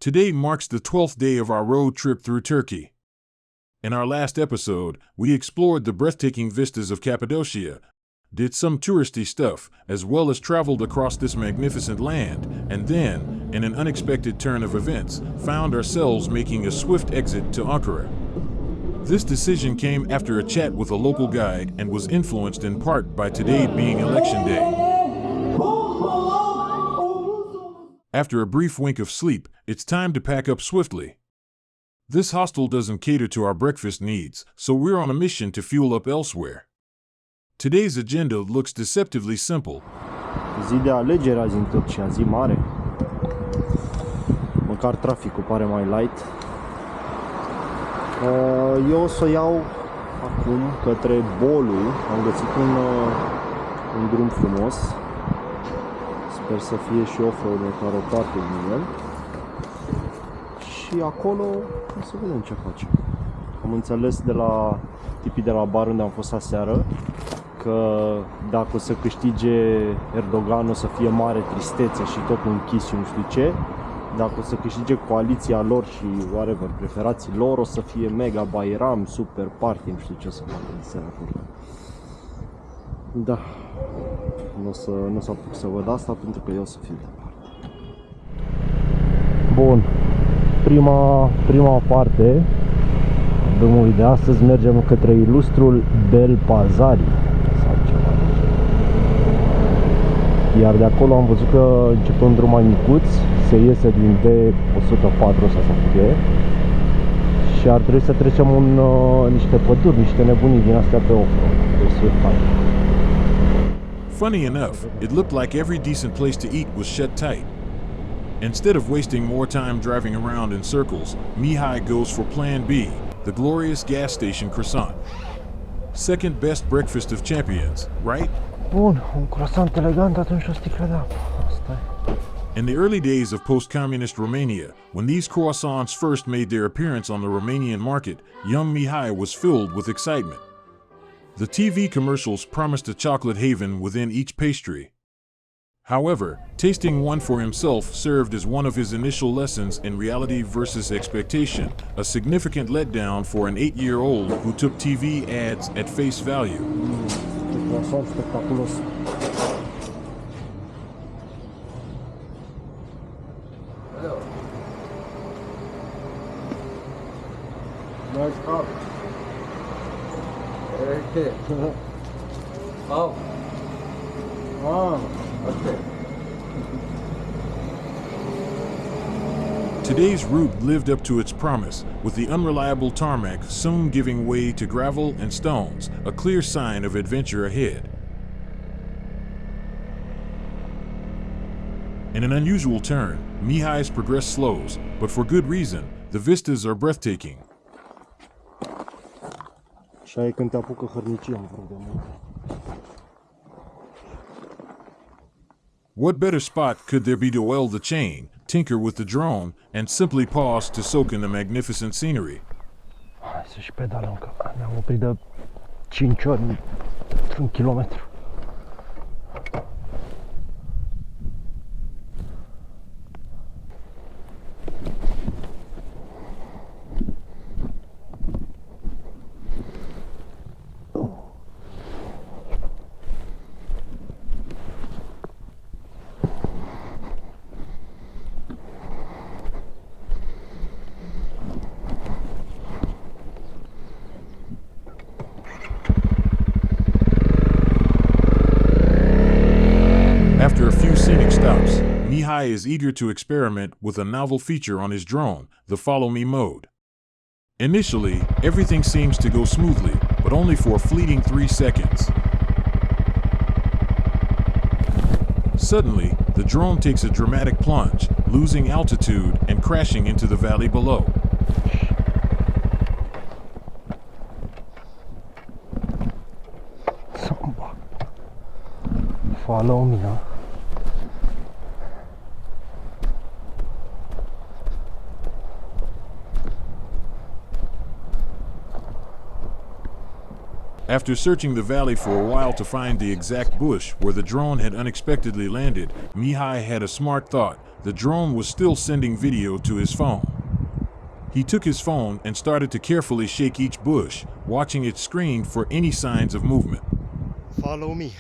Today marks the 12th day of our road trip through Turkey. In our last episode, we explored the breathtaking vistas of Cappadocia, did some touristy stuff, as well as traveled across this magnificent land, and then, in an unexpected turn of events, found ourselves making a swift exit to Ankara. This decision came after a chat with a local guide and was influenced in part by today being election day. After a brief wink of sleep, it's time to pack up swiftly. This hostel doesn't cater to our breakfast needs, so we're on a mission to fuel up elsewhere. Today's agenda looks deceptively simple. Zi de alegeri azi în Turcia, zi mare. Măcar traficul pare mai light. Eu o să iau acum către Bolu. Am găsit un drum frumos. Sper să fie și off-road care toate din el. Și acolo o să vedem ce facem. Am înțeles de la tipii de la bar unde am fost aseară că dacă o să câștige Erdogan o să fie mare tristețe și totul închis și nu știu ce. Dacă o să câștige coaliția lor și whatever, preferații lor, o să fie mega bayram, super party, nu știu ce o să facă în seara acolo. Da, nu o să apuc să văd asta pentru că eu o să fiu departe. Bun, prima parte a drumului de astăzi mergem către ilustrul Bel Pazari sau ceva. Iar de acolo am văzut că începe un drum mai micuț, se iese din D104 să fie și ar trebui să trecem niște păduri, niște nebunii din astea pe off-road. Funny enough, it looked like every decent place to eat was shut tight. Instead of wasting more time driving around in circles, Mihai goes for Plan B, the glorious gas station croissant. Second best breakfast of champions, right? Bun, un croissant elegant, atunci o sticlă de apă. Asta e. In the early days of post-communist Romania, when these croissants first made their appearance on the Romanian market, young Mihai was filled with excitement. The TV commercials promised a chocolate haven within each pastry. However, tasting one for himself served as one of his initial lessons in reality versus expectation, a significant letdown for an 8-year-old who took TV ads at face value. Spectaculos. Nice car. Okay. Oh. Okay. Today's route lived up to its promise, with the unreliable tarmac soon giving way to gravel and stones, a clear sign of adventure ahead. In an unusual turn, Mihai's progress slows, but for good reason. The vistas are breathtaking. Așa e când te apucă hărnicia în frunte. What better spot could there be to weld the chain, tinker with the drone, and simply pause to soak in the magnificent scenery? Hai să și pedalăm, că ne-am oprit de 5 ori într-un kilometru. After a few scenic stops, Mihai is eager to experiment with a novel feature on his drone, the follow me mode. Initially, everything seems to go smoothly, but only for a fleeting 3 seconds. Suddenly, the drone takes a dramatic plunge, losing altitude and crashing into the valley below. Follow me, huh? After searching the valley for a while to find the exact bush where the drone had unexpectedly landed, Mihai had a smart thought. the drone was still sending video to his phone. He took his phone and started to carefully shake each bush, watching its screen for any signs of movement. Follow me.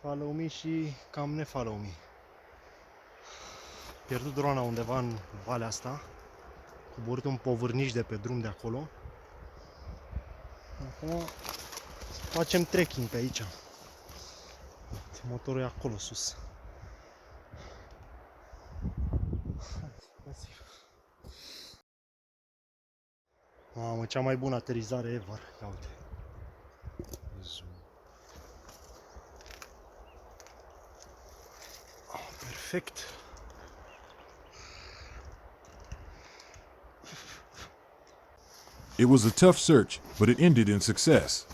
Follow me și cam ne follow me. Pierdut drona undeva în valea asta. Coborât un povârniș de pe drum de acolo. Acum facem trekking pe aici. Motorul e acolo sus. Mamă, cea mai bună aterizare ever. Ia uite. Perfect. It was a tough search, but it ended in success.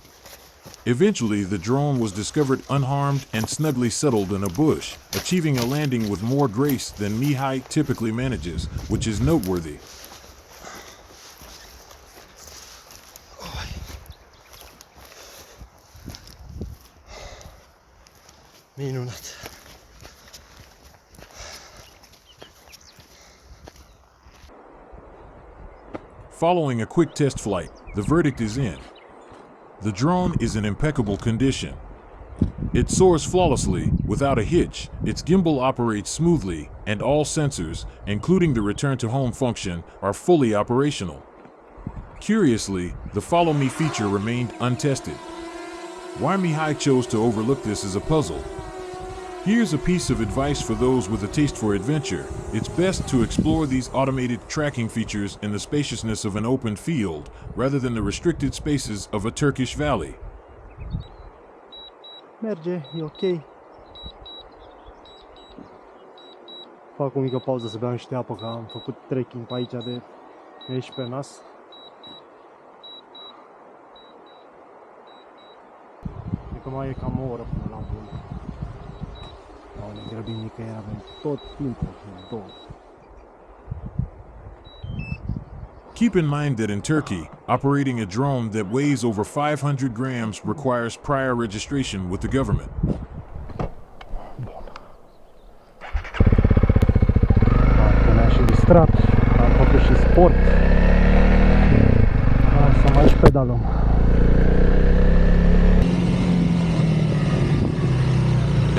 Eventually, the drone was discovered unharmed and snugly settled in a bush, achieving a landing with more grace than Mihai typically manages, which is noteworthy. Minunat. Following a quick test flight, the verdict is in. The drone is in impeccable condition. It soars flawlessly, without a hitch, its gimbal operates smoothly, and all sensors, including the return-to-home function, are fully operational. Curiously, the Follow Me feature remained untested. Why Mihai chose to overlook this is a puzzle. Here's a piece of advice for those with a taste for adventure. It's best to explore these automated tracking features in the spaciousness of an open field, rather than the restricted spaces of a Turkish valley. Merge, e ok. Fac o mică pauză să beau niște apă, că am făcut trekking pe aici de ieși pe nas. Cred că mai e cam o oră până la Bolu. Nu ne grăbim nicăieri, avem tot timpul, două. Keep in mind that in Turkey, operating a drone that weighs over 500 grams requires prior registration with the government. Dacă ne-a și distrat, am făcut și sport. Hai să mai și pedalăm.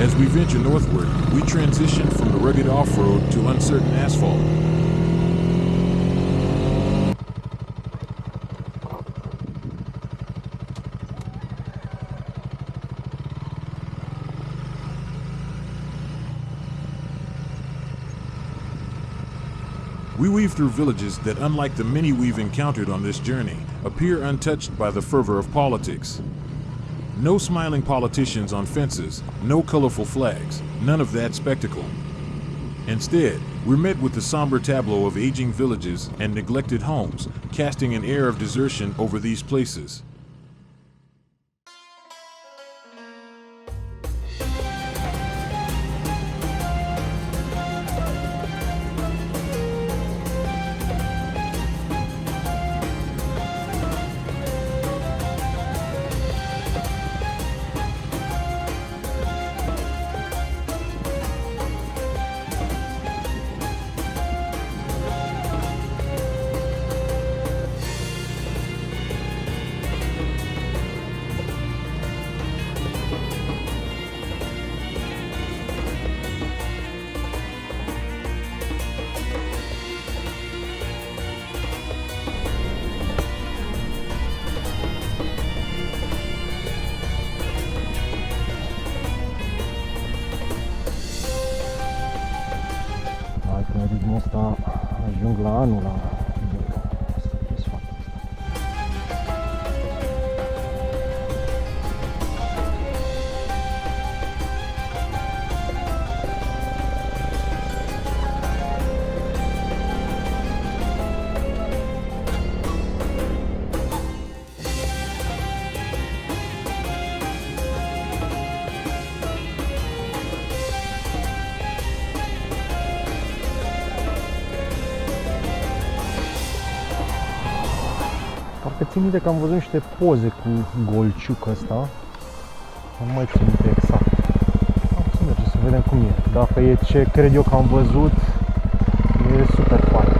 As we venture northward, we transition from the rugged off-road to uncertain asphalt. We weave through villages that, unlike the many we've encountered on this journey, appear untouched by the fervor of politics. No smiling politicians on fences, no colorful flags, none of that spectacle. Instead, we're met with the somber tableau of aging villages and neglected homes, casting an air of desertion over these places. Pe ritmul ăsta ajung la anul la Bolu. Asta trebuie să fac asta. Parcă țin minte că am văzut niște poze cu golciuc ăsta. Nu mai țin minte exact. Am să mergem să vedem cum e. Dacă e ce cred eu că am văzut, e super fain.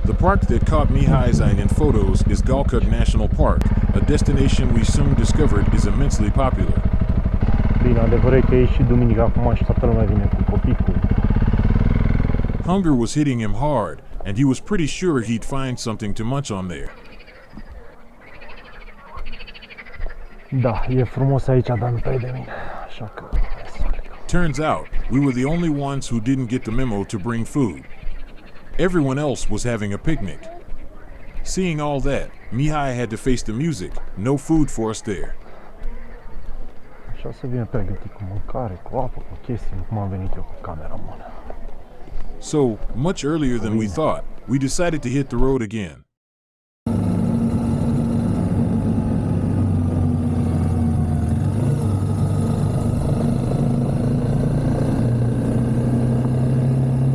The park that caught Mihai's eye in photos is Galkuk National Park, a destination we soon discovered is immensely popular. Bine, adevărul e că e și duminică acum și toată lumea vine cu copii, cu... Hunger was hitting him hard, and he was pretty sure he'd find something to munch on there. Da, e frumos aici, dar nu prea e de mine, așa că... Turns out, we were the only ones who didn't get the memo to bring food. Everyone else was having a picnic. Seeing all that, Mihai had to face the music. No food for us there. Așa să vină pregătit cu mâncare, cu apă, cu chestii, cum am venit eu cu camera în mână. So, much earlier than we thought, we decided to hit the road again.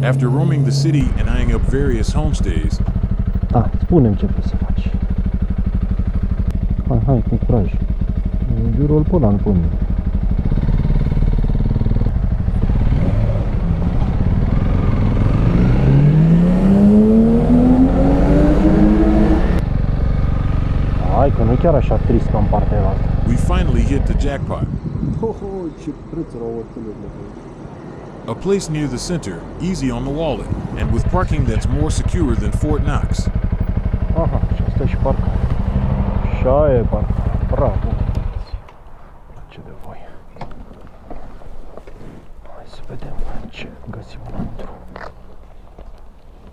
After roaming the city and eyeing up various homestays, spune-mi ce vrei să faci. Hai, cu curaj. Jurul pe ăla, nu pe mine. Hai, că nu e chiar așa trist ca în partea asta. we finally hit the jackpot. Ce prețuri au orturile. A place near the center, easy on the wallet, and with parking that's more secure than Fort Knox. Aha, și asta e și parcare. Așa e parcare. Bravo. Ce de voi. Hai să vedem ce găsim înăuntru.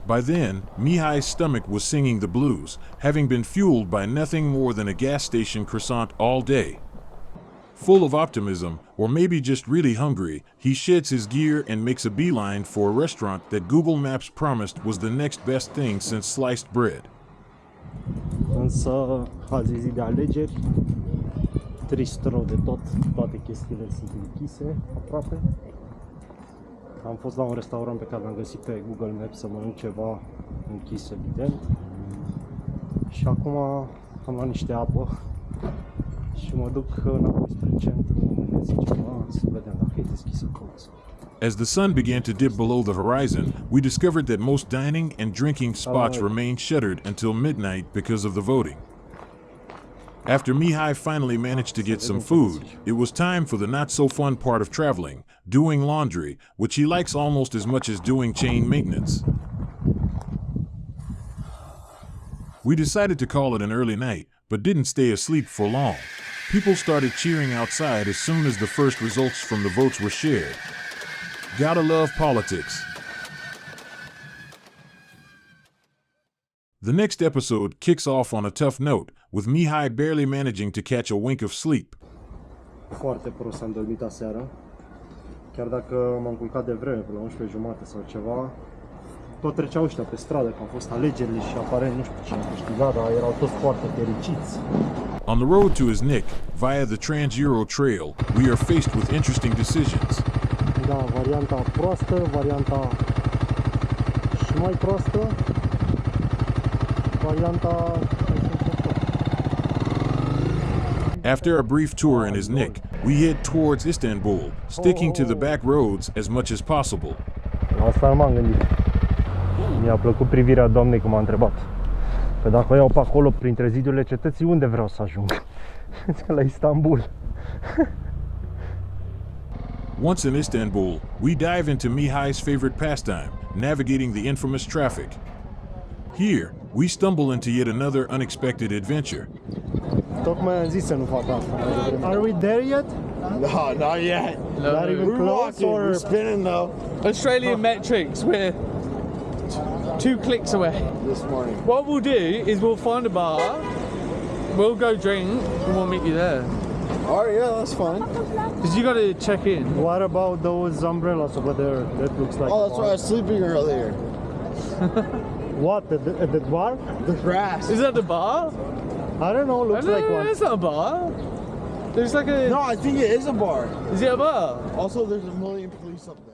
By then, Mihai's stomach was singing the blues, having been fueled by nothing more than a gas station croissant all day. Full of optimism, or maybe just really hungry, he sheds his gear and makes a beeline for a restaurant that Google Maps promised was the next best thing since sliced bread. Însă, azi e zi de alegeri, trist rău de tot, toate chestiile sunt închise, aproape. Am fost la un restaurant pe care l-am găsit pe Google Maps să mănânc ceva închis, evident. Și acum am luat niște apă și mă duc înapoi spre centru, ne zice, să vedem dacă e deschisă colțul. As the sun began to dip below the horizon, we discovered that most dining and drinking spots remained shuttered until midnight because of the voting. After Mihai finally managed to get some food, it was time for the not-so-fun part of traveling, doing laundry, which he likes almost as much as doing chain maintenance. We decided to call it an early night, but didn't stay asleep for long. People started cheering outside as soon as the first results from the votes were shared. Gotta love politics. The next episode kicks off on a tough note, with Mihai barely managing to catch a wink of sleep. Foarte prost am dormit aseară. Chiar dacă m-am culcat de vreme, până la 11:30 sau ceva, tot treceau ăștia pe stradă, că au fost alegerile și aparent nu știu cine a câștigat, dar erau toți foarte fericiți. On the road to his nick, via the Trans-Euro Trail, we are faced with interesting decisions. Da, varianta proastă, varianta și mai proastă, varianta... After a brief tour in his nick, we head towards Istanbul, sticking to the back roads as much as possible. Asta nu m-am gândit. Mi-a plăcut privirea doamnei când m-a întrebat. Că dacă o iau pe acolo, printre zidurile cetății, unde vreau să ajung? La Istanbul. Once in Istanbul, we dive into Mihai's favorite pastime, navigating the infamous traffic. Here, we stumble into yet another unexpected adventure. Tocmai am zis să nu fac asta. Are we there yet? No, not yet. Not even We're close, walking, or... we're spinning though. Australian metrics, we're 2 clicks away. This morning. What we'll do is we'll find a bar, we'll go drink, and we'll meet you there. Alright, yeah, that's fine. Because you got to check in. What about those umbrellas over there? That looks like... Oh, that's why I was sleeping earlier. What? At the bar? The grass. Is that the bar? I don't know, looks like one. It's not a bar. There's like a... No, I think it is a bar. Is it a bar? Also, there's a million police up there.